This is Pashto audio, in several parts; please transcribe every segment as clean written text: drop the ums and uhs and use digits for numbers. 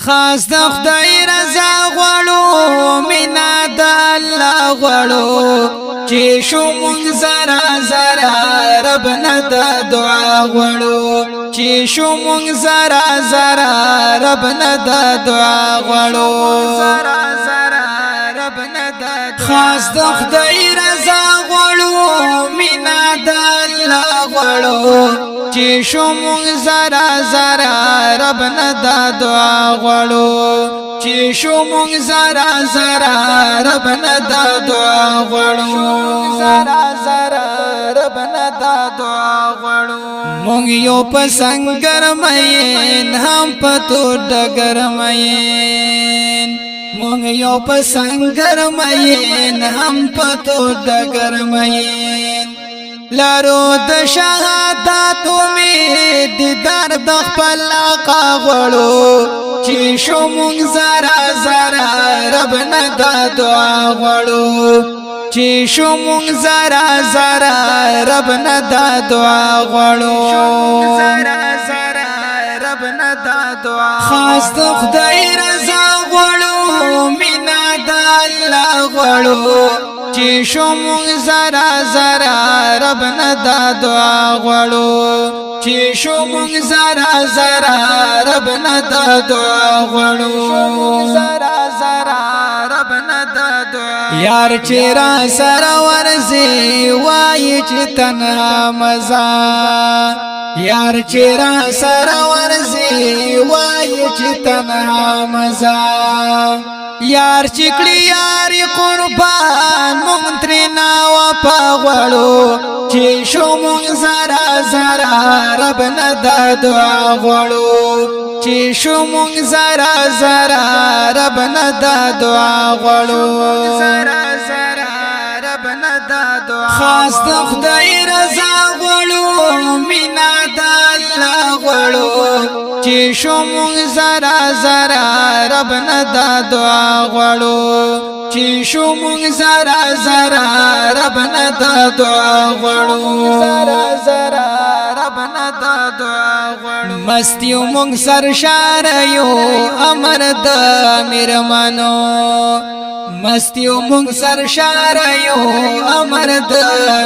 خاص د خدای رضا غواړو مینا د الله غواړو چې شو مونږ زرا زرا رب نه د دعا غواړو چې شو مونږ زرا زرا رب نه د دعا غواړو زرا زرا رب نه د خاص د خدای رضا غواړو مینا د الله غواړو چې شو مونږ زرا زرا رب نه د دعا غواړو چې شو مونږ زرا زرا رب نه د دعا غواړو زرا زرا رب نه د دعا غواړو مونږ یو په سنگر مین هم په تور ډګر مین مونږ یو په سنگر مین هم په تور ډګر مین لارو د شهادت امید دیدار د خپل آقا غواړو چې شو مونږ زرا زرا رب نه د دعا غواړو چې شو مونږ زرا زرا رب نه د دعا غواړو زرا زرا رب نه د دعا خاص د خدای رضا غواړو مینا د الله غواړو چې شو مونږ زرا زرا رب نه د دعا غواړو چې شو مونږ زرا زرا رب نه د دعا غواړو زرا زرا رب نه د دعا یار چې را سره ورځي وای چې تنها مزه یار چې را سره ورځي وای چې تنها مزه یار چکړی یار قربان مونږ ترنا وپا غړو چې شو مونږ زرا زرا رب نه د دعا غړو چې شو مونږ زرا زرا رب نه د دعا غړو زرا زرا رب نه د دعا خاص د خدای رضا غړو مینا د الله غړو چې شو مونږ زرا زرا رب نه د دعا غواړو چې شو مونږ زرا زرا رب نه د دعا غواړو زرا زرا رب نه د دعا غواړو مستیو مونږ سرشار یو امر د میرمنو مستیو مونږ سرشار یو امر د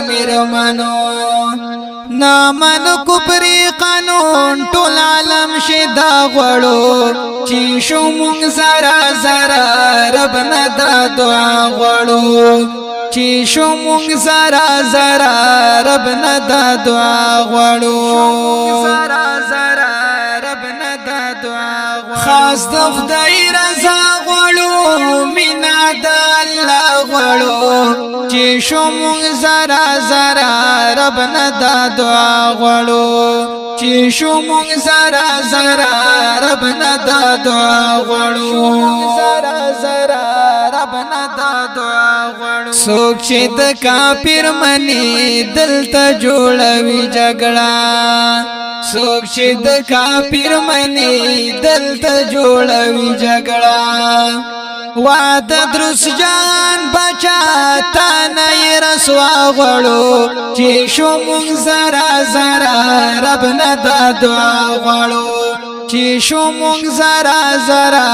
میرمنو نامن کفری قانون ټول عالم شدا غړو چې شو مونږ زرا زرا رب نه د دعا غړو چې شو مونږ زرا زرا رب نه د دعا غړو زرا زرا رب نه د دعا غړو خاص د خدای رضا غړو مینا د الله غړو چې شو مونږ زرا زرا رب نه د دعا غواړو چې شو مونږ زرا زرا رب نه د دعا غواړو زرا زرا رب نه د دعا غواړو څوک چې د کافر منی دلته جوړوي جګړه څوک چې د کافر منی دلته جوړوي جګړه وعده دروس جان بچا تا نه رسوا غړو چې شو مونږ زرا زرا رب نه د دعا غړو چې شو مونږ زرا زرا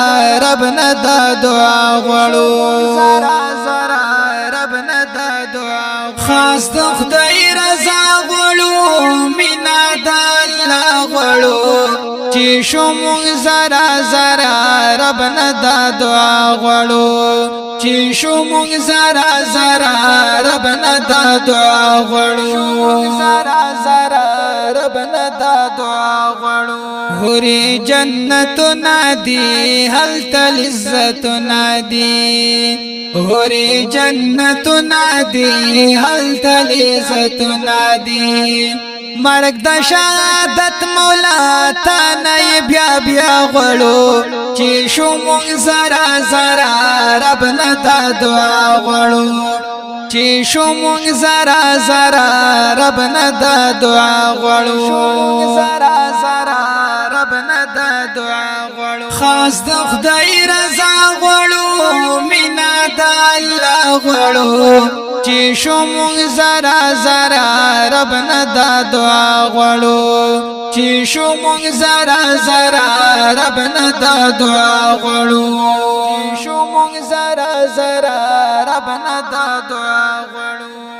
رب نه د دعا غړو زرا زرا رب نه د دعا خاص د خدای رضا غړو مینا د الله غړو چې شو مونږ زرا زرا رب نه د دعا غړو چې شو مونږ زرا زرا رب نه د دعا غړو زرا زرا رب نه د دعا غړو هوري جنت نادي هل تل عزت نادي هوري جنت نادي هل تل عزت نادي مرګ د شهادت مولا تا نه بیا بیا غړو چې شو مونږ زرا زرا رب نه د دعا غړو چې شو مونږ زرا زرا رب نه د دعا غړو زرا زرا رب نه د دعا غړو خاص د خدای رضا غړو مینا د الله غړو چې شو مونږ زرا زرا رب نه دا دعا غړو چې شو مونږ زرا زرا رب نه دا دعا غړو چې شو مونږ زرا زرا رب نه دا دعا غړو